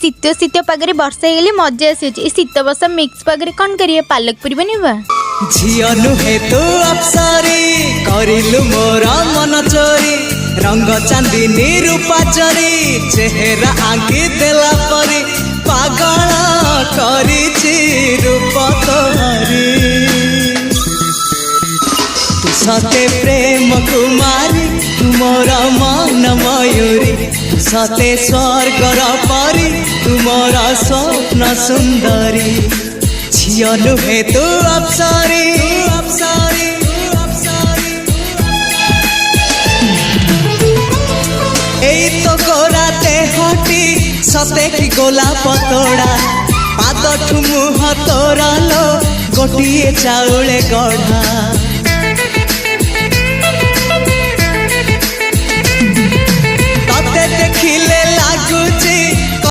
शीत शीत पागरे वर्षा हो गली मजा आसी शीत वर्षा मिक्स पागरे कौन करिए पालक पुरी बनवा झियो नुहे तू अप्सरी करिलु मोर मन चोरी रंग चांदनी रूपा चोरी चेहरा आंकी देला परी पागल करिछि रूप तोहरी तू सते प्रेम कुमारी तू मोर मन मयूरी तू सते स्वर्गर परी तू मोर स्वप्न सुंदरी झियो नुहे तू अप्सरी तो गोराते हटी सते की गोलाप तोड़ा पाद ठुमुह तोरा लो गोटिए चाउले गढ़ा।